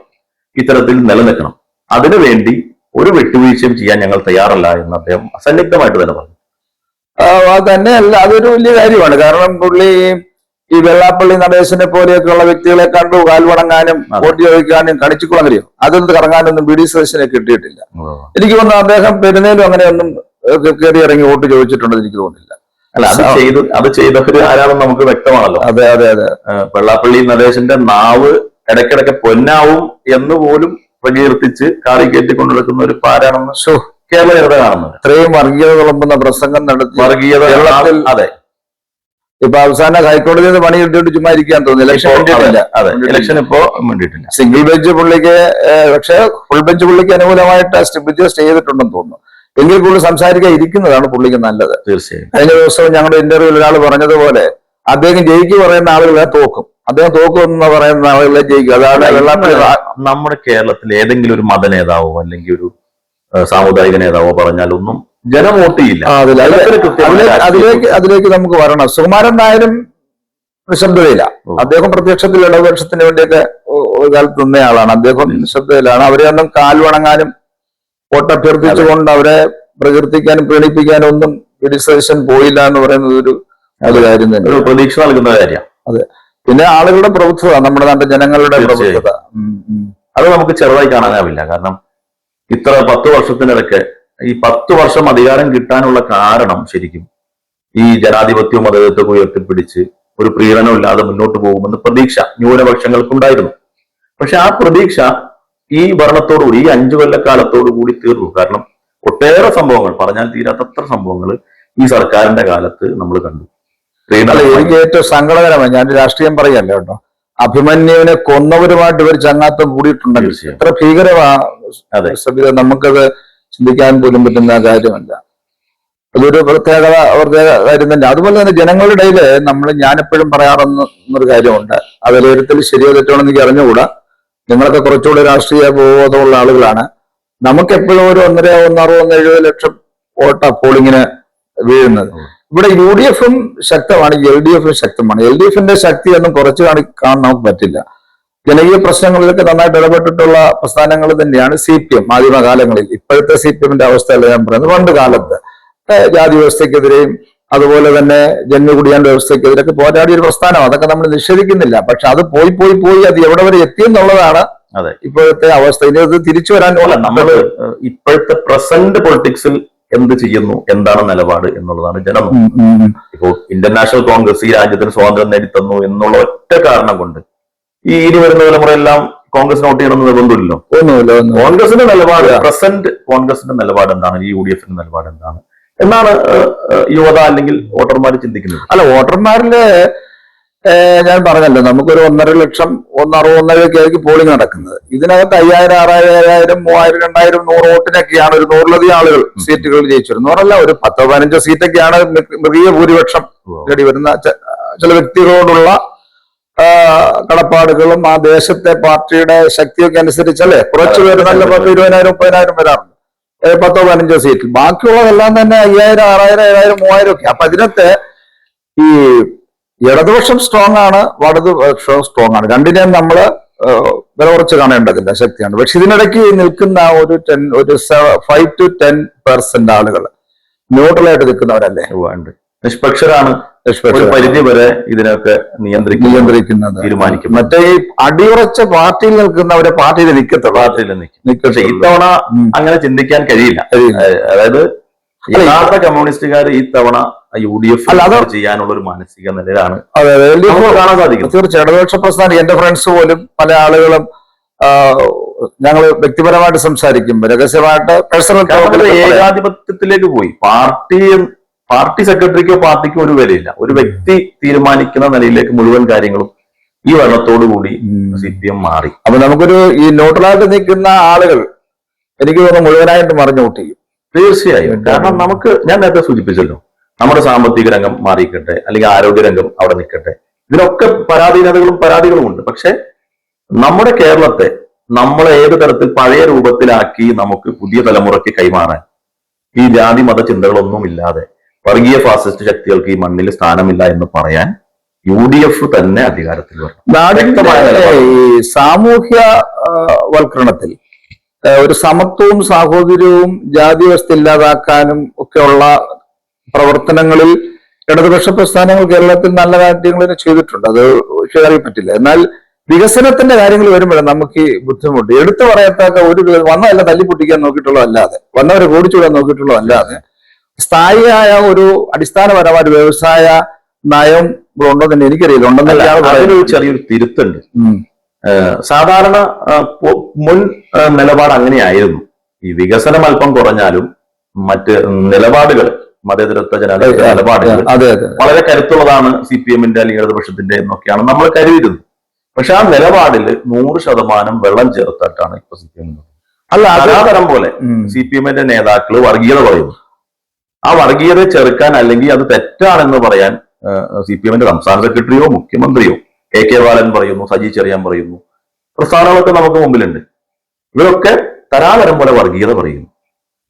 ഇത്തരത്തിൽ നിലനിൽക്കണം, അതിനുവേണ്ടി ഒരു വിട്ടുവീഴ്ചയും ചെയ്യാൻ ഞങ്ങൾ തയ്യാറല്ല എന്ന് അദ്ദേഹം അസന്നിഗ്ധമായിട്ട് തന്നെ പറഞ്ഞു. തന്നെയല്ല, അതൊരു വലിയ കാര്യമാണ്. കാരണം പുള്ളി ഈ വെള്ളാപ്പള്ളി നടേശനെ പോലെയൊക്കെയുള്ള വ്യക്തികളെ കണ്ടു കാൽവണങ്ങാനും വോട്ട് ചോദിക്കാനും കണിച്ചുകുളങ്ങരയോ അതൊന്നും കറങ്ങാനൊന്നും VD സതീശനെ കിട്ടിയിട്ടില്ല. എനിക്ക് തോന്നുന്നു അദ്ദേഹം പെരുന്നേലും അങ്ങനെയൊന്നും കയറി ഇറങ്ങി വോട്ട് ചോദിച്ചിട്ടുണ്ടെന്ന് എനിക്ക് തോന്നുന്നില്ല. അല്ല, അത് ചെയ്തവര് ആരാണെന്ന് നമുക്ക് വ്യക്തമാണല്ലോ. അതെ അതെ അതെ. വെള്ളാപ്പള്ളി നടേശന്റെ നാവ് ഇടയ്ക്കിടയ്ക്ക് പൊന്നാവും എന്ന് പോലും പ്രകീർത്തിച്ച് കാറിക്കയറ്റി കൊണ്ടുനടക്കുന്ന ഒരു പാരാണെന്ന് കേരള ജനത കാണുന്നത്. ഇത്രയും വർഗീയത വിളമ്പുന്ന പ്രസംഗം നടത്തി വർഗീയത. അതെ, ഇപ്പൊ അവസാനം ഹൈക്കോടതിയിൽ നിന്ന് പണി കിട്ടിയിട്ട് ചുമ്മാ ഇരിക്കാൻ തോന്നുന്നു. ഇലക്ഷൻ ഇപ്പോ വേണ്ടിയിട്ടില്ല. സിംഗിൾ ബെഞ്ച് പുള്ളിക്ക്, പക്ഷെ ഫുൾ ബെഞ്ച് പുള്ളിക്ക് അനുകൂലമായിട്ട് സ്റ്റേ ചെയ്തിട്ടുണ്ടെന്ന് തോന്നുന്നു. എങ്കിൽ പുള്ളി സംസാരിക്കാൻ ഇരിക്കുന്നതാണ് പുള്ളിക്ക് നല്ലത്. തീർച്ചയായും. കഴിഞ്ഞ ദിവസം ഞങ്ങളുടെ ഇന്റർവ്യൂവിൽ ഒരാൾ പറഞ്ഞതുപോലെ അദ്ദേഹം ജയിക്ക് പറയുന്ന ആളുകളെ തോക്കും, അദ്ദേഹം തോക്കുമെന്ന് പറയുന്ന ആളുകളെ ജയിക്കും. അതാണ് വെള്ളാപ്പള്ളി. നമ്മുടെ കേരളത്തിൽ ഏതെങ്കിലും ഒരു മത നേതാവോ അല്ലെങ്കിൽ ഒരു സാമുദായിക നേതാവോ പറഞ്ഞാലൊന്നും ജനം വോട്ട് ചെയ്യില്ല. അതിലേക്ക് നമുക്ക് വരണം. സുകുമാരൻ നായരും നിശബ്ദതയില്ല. അദ്ദേഹം പ്രത്യക്ഷത്തിൽ ഇടതുപക്ഷത്തിന് വേണ്ടിയൊക്കെ ഒരു കാലത്ത് നിന്നയാളാണ്. അദ്ദേഹം നിശബ്ദതയിലാണ്. അവരെ ഒന്നും കാൽ വണങ്ങാനും വോട്ടഭ്യർത്ഥിച്ചുകൊണ്ട് അവരെ പ്രകീർത്തിക്കാനും പ്രീണിപ്പിക്കാനും ഒന്നും VD സതീശൻ പോയില്ല എന്ന് പറയുന്നത് ഒരു കാര്യം തന്നെ, ഒരു പ്രതീക്ഷ നൽകുന്ന കാര്യം. അതെ. പിന്നെ ആളുകളുടെ പ്രഭുത്വത, നമ്മുടെ നാട്ടിലെ ജനങ്ങളുടെ പ്രഭുത്വത, അത് നമുക്ക് ചെറുതായി കാണാനാവില്ല. കാരണം ഇത്ര 10 വർഷത്തിനിടയ്ക്ക് ഈ 10 വർഷം അധികാരം കിട്ടാനുള്ള കാരണം ശരിക്കും ഈ ജനാധിപത്യവും മതേതരത്വവും ഉയർത്തിപ്പിടിച്ച് ഒരു പ്രീണനമില്ലാതെ മുന്നോട്ട് പോകുമെന്ന് പ്രതീക്ഷ ന്യൂനപക്ഷങ്ങൾക്കുണ്ടായിരുന്നു. പക്ഷെ ആ പ്രതീക്ഷ ഈ ഭരണത്തോടുകൂടി, ഈ 5 കൊല്ലക്കാലത്തോടു കൂടി തീർന്നു. കാരണം ഒട്ടേറെ സംഭവങ്ങൾ, പറഞ്ഞാൽ തീരാത്തത്ര സംഭവങ്ങൾ ഈ സർക്കാരിന്റെ കാലത്ത് നമ്മൾ കണ്ടു. എനിക്ക് ഏറ്റവും സങ്കടകരമായി, ഞാൻ രാഷ്ട്രീയം പറയല്ല കേട്ടോ, അഭിമന്യുവിനെ കൊന്നവരുമായിട്ട് ഇവർ ചങ്ങാത്തം കൂടിയിട്ടുണ്ടെങ്കിൽ എത്ര ഭീകരമാണ്. നമുക്കത് ചിന്തിക്കാൻ പോലും പറ്റുന്ന കാര്യമല്ല. അതൊരു പ്രത്യേക കാര്യം തന്നെ. അതുപോലെ തന്നെ ജനങ്ങളുടെ ഇടയിൽ ഞാനെപ്പോഴും പറയാറുന്നൊരു കാര്യമുണ്ട്. ആ വിലയിരുത്തൽ ശരിയോ തെറ്റോ എനിക്ക് അറിഞ്ഞുകൂടാ. നിങ്ങളൊക്കെ കുറച്ചുകൂടി രാഷ്ട്രീയ ബോധമുള്ള ആളുകളാണ്. നമുക്കെപ്പോഴും ഒരു 1.60-1.70 ലക്ഷം വോട്ടാ പോളിങ്ങിന് വീഴുന്നത്. ഇവിടെ UDF-ഉം ശക്തമാണ്, LDF-ഉം ശക്തമാണ്. LDF-ന്റെ ശക്തി ഒന്നും കുറച്ച് കാണാൻ നമുക്ക് പറ്റില്ല. ജനകീയ പ്രശ്നങ്ങളിലൊക്കെ നന്നായിട്ട് ഇടപെട്ടിട്ടുള്ള പ്രസ്ഥാനങ്ങൾ തന്നെയാണ് CPM ആദിമകാലങ്ങളിൽ. ഇപ്പോഴത്തെ CPM-ന്റെ അവസ്ഥയല്ല ഞാൻ പറയുന്നത്. പണ്ട് കാലത്ത് ജാതി വ്യവസ്ഥയ്ക്കെതിരെയും അതുപോലെ തന്നെ ജന്മികുടിയാന്റെ വ്യവസ്ഥയ്ക്കെതിരെയൊക്കെ പോരാടിയ ഒരു പ്രസ്ഥാനം. അതൊക്കെ നമ്മൾ നിഷേധിക്കുന്നില്ല. പക്ഷെ അത് പോയി അത് എവിടെ വരെ എത്തിയെന്നുള്ളതാണ് ഇപ്പോഴത്തെ അവസ്ഥ. ഇനി അത് തിരിച്ചു വരാൻ നമ്മൾ ഇപ്പോഴത്തെ പ്രസന്റ് പൊളിറ്റിക്സിൽ എന്ത് ചെയ്യുന്നു, എന്താണ് നിലപാട് എന്നുള്ളതാണ് ജനം. ഇപ്പോ ഇന്റർനാഷണൽ കോൺഗ്രസ് ഈ രാജ്യത്തിന് സ്വാതന്ത്ര്യം നേടിത്തന്നു എന്നുള്ള ഒറ്റ കാരണം കൊണ്ട് ഈ ഇനി വരുന്ന തലമുറയെല്ലാം കോൺഗ്രസ് നോട്ട് ചെയ്യണമെന്ന് നിർബന്ധമില്ലല്ലോ. കോൺഗ്രസിന്റെ നിലപാട്, പ്രസന്റ് കോൺഗ്രസിന്റെ നിലപാട് എന്താണ്, UDF-ന്റെ നിലപാട് എന്താണ് എന്നാണ് യുവത അല്ലെങ്കിൽ വോട്ടർമാർ ചിന്തിക്കുന്നത്. അല്ല, വോട്ടർമാരില് ഞാൻ പറഞ്ഞല്ലോ, നമുക്കൊരു 1.5 ലക്ഷം 1.60-1.70 ആയിരിക്കും പോളിംഗ് നടക്കുന്നത്. ഇതിനകത്ത് 5000, 6000, 3000, 2000, 100 വോട്ടിനൊക്കെയാണ് ഒരു 100-ലധികം ആളുകൾ സീറ്റുകൾ ജയിച്ചിരുന്നു. 100 ഒരു 10-15 സീറ്റൊക്കെയാണ് മൃഗീയ ഭൂരിപക്ഷം നേടി വരുന്ന ചില വ്യക്തികളോടുള്ള കടപ്പാടുകളും ആ ദേശത്തെ പാർട്ടിയുടെ ശക്തിയൊക്കെ അനുസരിച്ചല്ലേ കുറച്ചു പേര് നല്ല 20,000, 30,000 വരാറുണ്ട് 10-15 സീറ്റിൽ. ബാക്കിയുള്ളതെല്ലാം തന്നെ 5000, 6000, 7000, 3000 ഒക്കെ. അപ്പൊ അതിനകത്ത് ഈ ഇടതുപക്ഷം സ്ട്രോങ് ആണ്, വലതുപക്ഷം സ്ട്രോങ് ആണ്. രണ്ടിനെയും നമ്മള് വില കുറച്ച് കാണേണ്ടതില്ല, ശക്തിയാണ്. പക്ഷെ ഇതിനിടയ്ക്ക് നിൽക്കുന്ന ഒരു 5 to 10% ആളുകൾ ന്യൂട്രലായിട്ട് നിൽക്കുന്നവരല്ലേ, നിഷ്പക്ഷരാണ്. ഒരു പരിധി വരെ ഇതിനൊക്കെ നിയന്ത്രിക്കുന്നത് തീരുമാനിക്കും. മറ്റേ ഈ അടിയുറച്ച പാർട്ടിയിൽ നിൽക്കുന്നവരെ പാർട്ടിയിൽ നിൽക്കും. പക്ഷെ ഇത്തവണ അങ്ങനെ ചിന്തിക്കാൻ കഴിയില്ല. അതായത് യഥാർത്ഥ കമ്മ്യൂണിസ്റ്റുകാർ ഈ തവണ UDF ചെയ്യാനുള്ള ഒരു മാനസിക നിലയിലാണ് കാണാൻ സാധിക്കും. തീർച്ചയായും ഇടതുപക്ഷ പ്രസ്ഥാനം, എന്റെ ഫ്രണ്ട്സ് പോലും പല ആളുകളും ഞങ്ങൾ വ്യക്തിപരമായിട്ട് സംസാരിക്കുമ്പോൾ രഹസ്യമായിട്ട് പേഴ്സണൽ ഏകാധിപത്യത്തിലേക്ക് പോയി. പാർട്ടി സെക്രട്ടറിക്കോ പാർട്ടിക്കോ ഒരു വിലയില്ല. ഒരു വ്യക്തി തീരുമാനിക്കുന്ന നിലയിലേക്ക് മുഴുവൻ കാര്യങ്ങളും ഈ ഭരണത്തോടുകൂടി CPM മാറി. അപ്പൊ നമുക്കൊരു ഈ ന്യൂട്രലായിട്ട് നിൽക്കുന്ന ആളുകൾ എനിക്ക് തോന്നുന്നു മുഴുവനായിട്ട് മറിഞ്ഞു കൂട്ടിക്കും. തീർച്ചയായും. കാരണം ഞാൻ നേരത്തെ സൂചിപ്പിച്ചല്ലോ, നമ്മുടെ സാമ്പത്തിക രംഗം മാറിയിക്കട്ടെ, അല്ലെങ്കിൽ ആരോഗ്യരംഗം അവിടെ നിൽക്കട്ടെ, ഇതിനൊക്കെ പരാതികളും ഉണ്ട്. പക്ഷെ നമ്മുടെ കേരളത്തെ നമ്മളെ ഏത് തരത്തിൽ പഴയ രൂപത്തിലാക്കി നമുക്ക് പുതിയ തലമുറയ്ക്ക് കൈമാറാൻ ഈ ജാതി മത ചിന്തകളൊന്നും ഇല്ലാതെ വർഗീയ ഫാസിസ്റ്റ് ശക്തികൾക്ക് ഈ മണ്ണിൽ സ്ഥാനമില്ല എന്ന് പറയാൻ UDF തന്നെ അധികാരത്തിൽ വരണം. ഈ സാമൂഹ്യ വൽക്കരണത്തിൽ ഒരു സമത്വവും സാഹോദര്യവും ജാതി വ്യവസ്ഥ ഇല്ലാതാക്കാനും ഒക്കെയുള്ള പ്രവർത്തനങ്ങളിൽ ഇടതുപക്ഷ പ്രസ്ഥാനങ്ങൾ കേരളത്തിൽ നല്ല കാര്യങ്ങൾ ചെയ്തിട്ടുണ്ട്. അത് ശരിയായി പറ്റില്ല. എന്നാൽ വികസനത്തിന്റെ കാര്യങ്ങൾ വരുമ്പോഴാണ് നമുക്ക് ഈ ബുദ്ധിമുട്ട്. എടുത്തു പറയത്തക്ക ഒരു വന്നതല്ല തല്ലിപ്പൊട്ടിക്കാൻ നോക്കിയിട്ടുള്ളതല്ലാതെ, വന്നവരെ ഓടിച്ചുവിടാൻ നോക്കിയിട്ടുള്ളതല്ലാതെ സ്ഥായിയായ ഒരു അടിസ്ഥാനപരമായ ഒരു വ്യവസായ നയം ഉണ്ടോ തന്നെ എനിക്കറിയില്ല. ഉണ്ടെന്നൊരു ചെറിയൊരു തിരുത്തുണ്ട്. സാധാരണ മുൻ നിലപാട് അങ്ങനെയായിരുന്നു. ഈ വികസനം അല്പം കുറഞ്ഞാലും മറ്റ് നിലപാടുകൾ, മതേതരത്വ ജനാധിപത്യ നിലപാടുകൾ വളരെ കരുത്തുള്ളതാണ് CPM-ന്റെ അല്ലെങ്കിൽ ഇടതുപക്ഷത്തിന്റെ എന്നൊക്കെയാണ് നമ്മൾ കരുതിയിരുന്നത്. പക്ഷെ ആ നിലപാടിൽ 100% വെള്ളം ചേർത്തിട്ടാണ് ഇപ്പൊ CPM. അല്ല, അതേതരം പോലെ CPM-ന്റെ നേതാക്കള് വർഗീയത പറയുന്നു. ആ വർഗീയത ചെറുക്കാൻ അല്ലെങ്കിൽ അത് തെറ്റാണെന്ന് പറയാൻ CPM-ന്റെ സംസ്ഥാന സെക്രട്ടറിയോ മുഖ്യമന്ത്രിയോ AK ബാലൻ പറയുന്നു, സജി ചെറിയാൻ പറയുന്നു, പ്രസ്ഥാനങ്ങളൊക്കെ നമുക്ക് മുമ്പിലുണ്ട്. ഇവരൊക്കെ തരാതരം പോലെ വർഗീയത പറയുന്നു.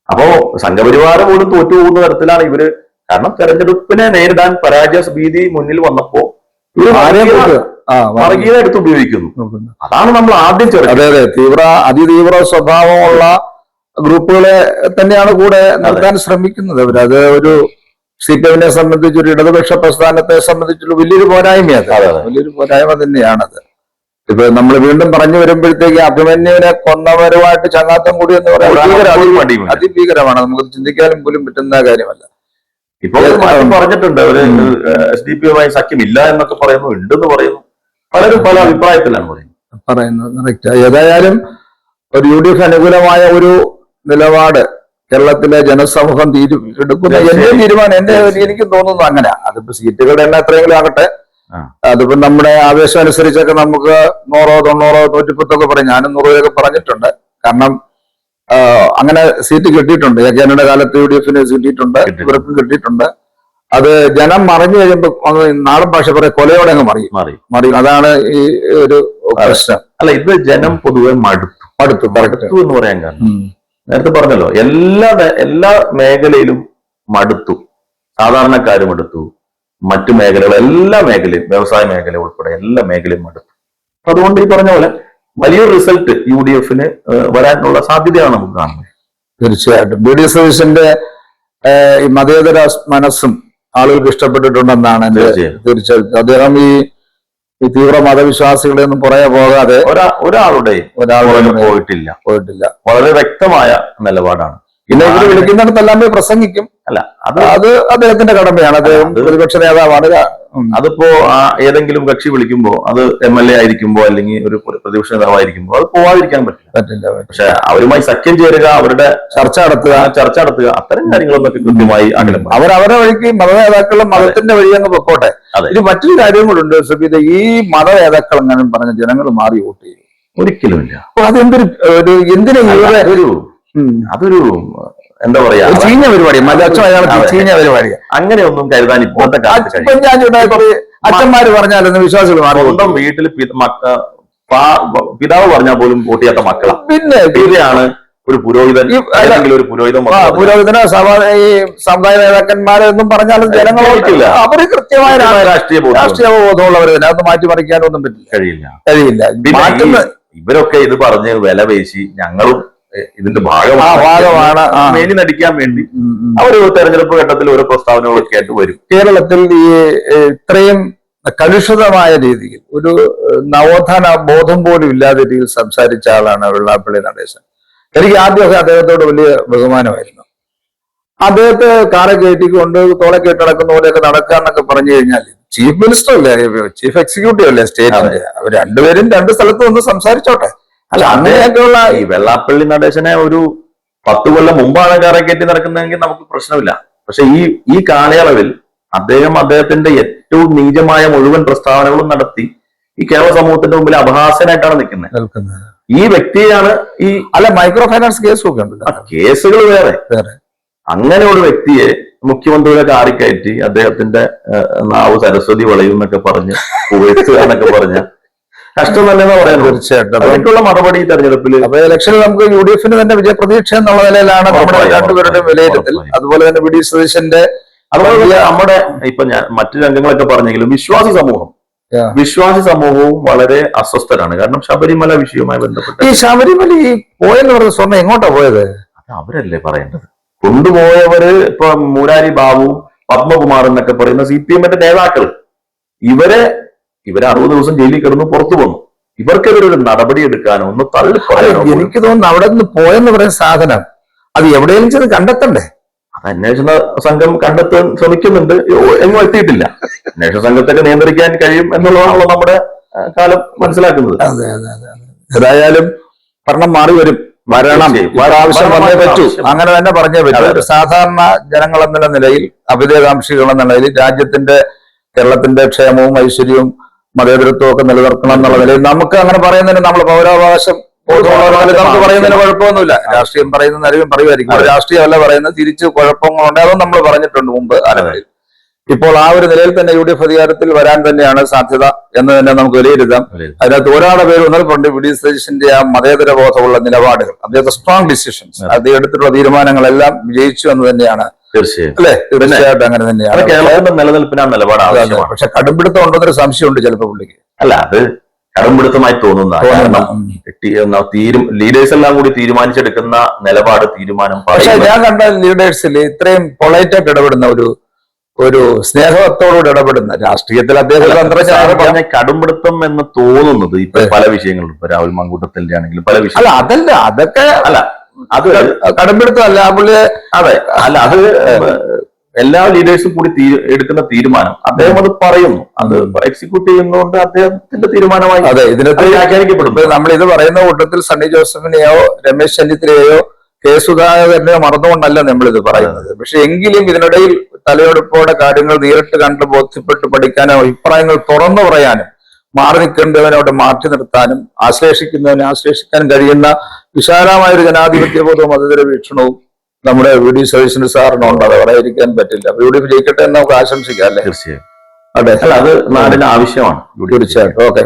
അപ്പോ സംഘപരിവാരം പോലും തോറ്റുപോകുന്ന തരത്തിലാണ് ഇവര്. കാരണം തെരഞ്ഞെടുപ്പിനെ നേരിടാൻ പരാജയ ഭീതി മുന്നിൽ വന്നപ്പോ വർഗീയത എടുത്ത് ഉപയോഗിക്കുന്നു. അതാണ് നമ്മൾ ആദ്യം ചെറുക്കുന്നത്. അതിതീവ്ര സ്വഭാവമുള്ള ഗ്രൂപ്പുകളെ തന്നെയാണ് കൂടെ നിർത്താൻ ശ്രമിക്കുന്നത് അവർ. അത് ഒരു CPM-നെ സംബന്ധിച്ച്, ഒരു ഇടതുപക്ഷ പ്രസ്ഥാനത്തെ സംബന്ധിച്ചുള്ള വലിയൊരു പോരായ്മ തന്നെയാണത്. ഇപ്പൊ നമ്മൾ വീണ്ടും പറഞ്ഞു വരുമ്പോഴത്തേക്ക് അഭിമന്യുവിനെ കൊന്നവരുമായിട്ട് ചങ്ങാത്തം കൂടി എന്ന് പറയുന്നത് അതിഭീകരമാണ്. നമുക്ക് ചിന്തിക്കാനും പോലും പറ്റുന്ന കാര്യമല്ല. ഇപ്പോൾ പറഞ്ഞിട്ടുണ്ട് അവര് SDP-യുമായി സഖ്യമില്ല എന്നൊക്കെ പറയുന്നു, ഉണ്ടെന്ന് പറയുന്നു. പലരും പല അഭിപ്രായത്തിലാണ് പറയുന്നത്. ഏതായാലും ഒരു UDF അനുകൂലമായ ഒരു നിലപാട് കേരളത്തിലെ ജനസമൂഹം എടുക്കുന്ന എന്റെ തീരുമാനം, എനിക്ക് തോന്നുന്നു അങ്ങനെ. അതിപ്പോ സീറ്റുകളുടെ എണ്ണം എത്രയെങ്കിലും ആകട്ടെ, അതിപ്പോ നമ്മുടെ ആവേശം അനുസരിച്ചൊക്കെ നമുക്ക് 100, 90, 110 പറയും. ഞാനും 100 പറഞ്ഞിട്ടുണ്ട്. കാരണം അങ്ങനെ സീറ്റ് കിട്ടിയിട്ടുണ്ട്. ജനയുടെ കാലത്ത് UDF കിട്ടിയിട്ടുണ്ട്, ഇവർക്കും കിട്ടിയിട്ടുണ്ട്. അത് ജനം മറിഞ്ഞു കഴിയുമ്പോൾ നാടൻ ഭാഷ പറയാം കൊലയോടെ അങ്ങ് മറിയും. അതാണ് ഈ ഒരു പ്രശ്നം. അല്ല, ഇത് ജനം പൊതുവെ മടുത്തു എന്ന് പറയാൻ കാരണം നേരത്തെ പറഞ്ഞല്ലോ, എല്ലാ മേഖലയിലും മടുത്തു. സാധാരണക്കാര് മടുത്തു, മറ്റു മേഖലകൾ എല്ലാ മേഖലയും, വ്യവസായ മേഖല ഉൾപ്പെടെ എല്ലാ മേഖലയും മടുത്തു. അപ്പൊ അതുകൊണ്ട് ഈ പറഞ്ഞ പോലെ വലിയൊരു റിസൾട്ട് UDF വരാനുള്ള സാധ്യതയാണ് നമുക്ക് കാണുന്നത്. തീർച്ചയായിട്ടും BD സതീശന്റെ ഈ മതേതര മനസ്സും ആളുകൾക്ക് ഇഷ്ടപ്പെട്ടിട്ടുണ്ടെന്നാണ് എന്റെ തീർച്ചയായിട്ടും. അദ്ദേഹം ഈ തീവ്ര മതവിശ്വാസികളെ ഒന്നും പുറകെ പോകാതെ ഒരാളുടെ പോയിട്ടില്ല. വളരെ വ്യക്തമായ നിലപാടാണ്. പിന്നെ ഇവര് വിളിക്കുന്നിടത്തെല്ലാം പോയി പ്രസംഗിക്കും. അല്ല, അത് അദ്ദേഹത്തിന്റെ കടമയാണ്. അദ്ദേഹം പ്രതിപക്ഷ നേതാവാണ്. അതിപ്പോ ഏതെങ്കിലും കക്ഷി വിളിക്കുമ്പോ, അത് MLA ആയിരിക്കുമ്പോ അല്ലെങ്കിൽ ഒരു പ്രതിപക്ഷ നേതാവായിരിക്കുമ്പോ അത് പോവാതിരിക്കാൻ പറ്റില്ല. പക്ഷെ അവരുമായി സഖ്യം ചേരുക, അവരുടെ ചർച്ച നടത്തുക, അത്തരം കാര്യങ്ങളൊക്കെ കൃത്യമായി അവരവരുടെ വഴിക്ക് മതനേതാക്കളും മതത്തിന്റെ വഴി അങ്ങ് പൊക്കോട്ടെ. ഇത് മറ്റൊരു കാര്യം കൂടുണ്ട് സബീത, ഈ മതനേതാക്കൾ എങ്ങനെ പറഞ്ഞ ജനങ്ങൾ മാറി വോട്ട് ചെയ്യും? ഒരിക്കലുമില്ല. അപ്പൊ അതെന്തൊരു അതൊരു എന്താ പറയാ, ചീഞ്ഞ പരിപാടി, ചീഞ്ഞ പരിപാടി. അങ്ങനെയൊന്നും കരുതാൻ ഇപ്പോഴത്തെ കാലത്ത് അച്ഛന്മാര് പറഞ്ഞാലൊന്നും വിശ്വാസികൾ മാറി. സ്വന്തം വീട്ടിൽ പിതാവ് പറഞ്ഞാൽ പോലും വോട്ട് ചെയ്യാത്ത മക്കളാണ്. പിന്നെ ഇവരെയാണ് ഒരു പുരോഹിതൻ, പുരോഹിതനോ ഈ സമുദായ നേതാക്കന്മാരെന്നും പറഞ്ഞാലും ജനങ്ങൾ അവര് കൃത്യമായ രാഷ്ട്രീയ ബോധമുള്ളവർ തന്നെ. അത് മാറ്റിമറിക്കാനൊന്നും കഴിയില്ല. ഇവരൊക്കെ ഇത് പറഞ്ഞ് വില പേശി ഞങ്ങളും ഇതിന്റെ ഭാഗമാണ് മേനി നടിക്കാൻ വേണ്ടി അവര് തെരഞ്ഞെടുപ്പ് ഘട്ടത്തിൽ ഓരോ പ്രസ്താവനകളൊക്കെ ആയിട്ട് വരും. കേരളത്തിൽ ഈ ഇത്രയും കലുഷിതമായ രീതിയിൽ ഒരു നവോത്ഥാന ബോധം പോലും ഇല്ലാത്ത രീതിയിൽ സംസാരിച്ച ആളാണ് വെള്ളാപ്പള്ളി നടേശൻ. എനിക്ക് ആദ്യമൊക്കെ അദ്ദേഹത്തോട് വലിയ ബഹുമാനമായിരുന്നു. അദ്ദേഹത്തെ കാറെ കയറ്റിക്കൊണ്ട് തോളെ കയറ്റി നടക്കുന്ന പോലെയൊക്കെ നടക്കാന്നൊക്കെ പറഞ്ഞു കഴിഞ്ഞാൽ ചീഫ് മിനിസ്റ്റർ അല്ലേ, ചീഫ് എക്സിക്യൂട്ടീവ് അല്ലേ സ്റ്റേറ്റിന്റെ, അവർ രണ്ടുപേരും രണ്ട് സ്ഥലത്ത് ഒന്ന് സംസാരിച്ചോട്ടെ. അല്ല, അങ്ങനെയൊക്കെയുള്ള ഈ വെള്ളാപ്പള്ളി നടേശനെ ഒരു 10 കൊല്ലം മുമ്പാണ് കാറെ കയറ്റി നടക്കുന്നതെങ്കിൽ നമുക്ക് പ്രശ്നമില്ല. പക്ഷെ ഈ കാലയളവിൽ അദ്ദേഹത്തിന്റെ ഏറ്റവും നീചമായ മുഴുവൻ പ്രസ്താവനകളും നടത്തി ഈ കേരള സമൂഹത്തിന്റെ മുമ്പിൽ അപഹാസ്യനായിട്ടാണ് നിൽക്കുന്നത്. ഈ വ്യക്തിയാണ് മൈക്രോ ഫൈനാൻസ് കേസൊക്കെ ഉണ്ട്, കേസുകൾ വേറെ. അങ്ങനെ ഒരു വ്യക്തിയെ മുഖ്യമന്ത്രിയുടെ കാറി കയറ്റി അദ്ദേഹത്തിന്റെ നാവ് സരസ്വതി വളയും എന്നൊക്കെ പറഞ്ഞ് എന്നൊക്കെ പറഞ്ഞ കഷ്ടം തന്നെയെന്ന് പറയാൻ. തീർച്ചയായിട്ടും അതിനുള്ള മറുപടി തെരഞ്ഞെടുപ്പിൽ ഇലക്ഷനിൽ നമുക്ക് UDF തന്നെ വിജയപ്രതീക്ഷ എന്നുള്ള നിലയിലാണ് നമ്മുടെ രണ്ടുപേരുടെ വിലയിരുത്തൽ. അതുപോലെ തന്നെ BD സതീശന്റെ, അതുപോലെ നമ്മുടെ ഇപ്പൊ ഞാൻ മറ്റു രംഗങ്ങളൊക്കെ പറഞ്ഞെങ്കിലും വിശ്വാസി സമൂഹവും വളരെ അസ്വസ്ഥരാണ്. കാരണം ശബരിമല വിഷയവുമായി ബന്ധപ്പെട്ട് ഈ ശബരിമല പോയെന്ന് പറഞ്ഞ സ്വർണ്ണം എങ്ങോട്ടാ പോയത്? അത് അവരല്ലേ പറയേണ്ടത്. കൊണ്ടുപോയവര് ഇപ്പൊ മൂരാരി ബാബു, പത്മകുമാർ എന്നൊക്കെ പറയുന്ന CPM-ന്റെ നേതാക്കൾ, ഇവരെ 60 ദിവസം ജയിലിൽ കിടന്നു പുറത്തു വന്നു. ഇവർക്കെതിരെ ഒരു നടപടി എടുക്കാനോ ഒന്ന് തള്ളിപ്പറയാനോ? എനിക്ക് തോന്നുന്നു അവിടെ നിന്ന് പോയെന്ന് പറയുന്ന സാധനം അത് എവിടെയെങ്കിലും ചെന്ന് കണ്ടെത്തണ്ടേ? അത് അന്വേഷണ സംഘം കണ്ടെത്താൻ ശ്രമിക്കുന്നുണ്ട്, എങ്ങും എത്തിയിട്ടില്ല. അന്വേഷണ സംഘത്തൊക്കെ നിയന്ത്രിക്കാൻ കഴിയും എന്നുള്ളതാണല്ലോ നമ്മുടെ കാലം മനസ്സിലാക്കുന്നത്. ഏതായാലും ഭരണം മാറി വരണം, ഒരാവശ്യം വന്നേ പറ്റൂ, അങ്ങനെ തന്നെ പറഞ്ഞേ പറ്റൂ. സാധാരണ ജനങ്ങൾ എന്നുള്ള നിലയിൽ, അഭ്യുദയകാംക്ഷികൾ എന്ന നിലയിൽ കേരളത്തിന്റെ ക്ഷേമവും ഐശ്വര്യവും മതേതരത്വം ഒക്കെ നിലനിർത്തണം എന്നുള്ള നിലയിൽ നമുക്ക് അങ്ങനെ പറയുന്നതിന്, നമ്മൾ പൗരാവകാശം നമുക്ക് പറയുന്നതിന് കുഴപ്പമൊന്നുമില്ല. രാഷ്ട്രീയം പറയുന്ന അറിവും പറയുമായിരിക്കും, രാഷ്ട്രീയമല്ല പറയുന്നത്, തിരിച്ച് കുഴപ്പങ്ങളുണ്ട്, അതും നമ്മൾ പറഞ്ഞിട്ടുണ്ട് മുമ്പ് കാലങ്ങളിൽ. ഇപ്പോൾ ആ ഒരു നിലയിൽ തന്നെ UDF അധികാരത്തിൽ വരാൻ തന്നെയാണ് സാധ്യത എന്ന് തന്നെ നമുക്ക് വിലയിരുത്താം. അതിനകത്ത് ഒരാളുടെ പേര് ഉണർപ്പുണ്ട്, BD സതീശന്റെ ആ മതേതര ബോധമുള്ള നിലപാടുകൾ, അദ്ദേഹത്തെ സ്ട്രോങ് ഡിസിഷൻസ്, അദ്ദേഹം എടുത്തിട്ടുള്ള തീരുമാനങ്ങളെല്ലാം വിജയിച്ചു എന്ന് തന്നെയാണ്. തീർച്ചയായിട്ടും അങ്ങനെ തന്നെയാണ്. കേരളത്തിന്റെ നിലനിൽപ്പിനാണ് നിലപാടാണ്. പക്ഷെ കടുംപിടുത്തം ഉണ്ടെന്നൊരു സംശയമുണ്ട് ചിലപ്പോൾ പുള്ളിക്ക്. അല്ല, അത് കടുംപിടുത്തമായി തോന്നുന്ന ലീഡേഴ്സ് എല്ലാം കൂടി തീരുമാനിച്ചെടുക്കുന്ന തീരുമാനം. പക്ഷെ ഞാൻ കണ്ട ലീഡേഴ്സിൽ ഇത്രയും പൊളൈറ്റായിട്ട് ഇടപെടുന്ന ഒരു സ്നേഹത്തോടുകൂടി ഇടപെടുന്ന രാഷ്ട്രീയത്തിൽ അദ്ദേഹം പറഞ്ഞ കടുംപിടുത്തം എന്ന് തോന്നുന്നത് ഇപ്പൊ പല വിഷയങ്ങളും, ഇപ്പൊ രാഹുൽ മാങ്കൂട്ടത്തിന്റെ ആണെങ്കിലും പല വിഷയം. അതല്ല, അതൊക്കെ അത് കടുംപിടുത്തമല്ല പുള്ളി. അത് എല്ലാ ലീഡേഴ്സും കൂടി എടുക്കുന്ന തീരുമാനം അദ്ദേഹം അത് പറയുന്നു, അത് എക്സിക്യൂട്ട് ചെയ്യുന്നതുകൊണ്ട് അദ്ദേഹത്തിന്റെ തീരുമാനമായി ഇതിനകത്ത് വ്യാഖ്യാനിക്കപ്പെടും. നമ്മൾ ഇത് പറയുന്ന കൂട്ടത്തിൽ സണ്ണി ജോസഫിനെയോ രമേശ് ചെന്നിത്തലയെയോ കെ സുധാകരനെയോ മറന്നുകൊണ്ടല്ല നമ്മളിത് പറയുന്നത്. പക്ഷെ എങ്കിലും ഇതിനിടയിൽ തലയെടുപ്പോടെ കാര്യങ്ങൾ നേരിട്ട് കണ്ട് ബോധ്യപ്പെട്ട് പഠിക്കാനും അഭിപ്രായങ്ങൾ തുറന്നു പറയാനും മാറി നിൽക്കേണ്ടവനോട് മാറ്റി നിർത്താനും ആശ്ലേഷിക്കുന്നവനെ ആശ്ലേഷിക്കാൻ കഴിയുന്ന വിശാലമായ ഒരു ജനാധിപത്യ ബോധവും മതേതര വീക്ഷണവും നമ്മുടെ വി ഡി സതീശന് സാറിനുണ്ട്. അത് പറയാതിരിക്കാൻ പറ്റില്ല. അപ്പൊ ഇവിടെ ജയിക്കട്ടെ എന്ന് നമുക്ക് ആശംസിക്കാം അല്ലേ? തീർച്ചയായും. അതെ, അല്ല, അത് നാടിന് ആവശ്യമാണ്. തീർച്ചയായിട്ടും. ഓക്കെ.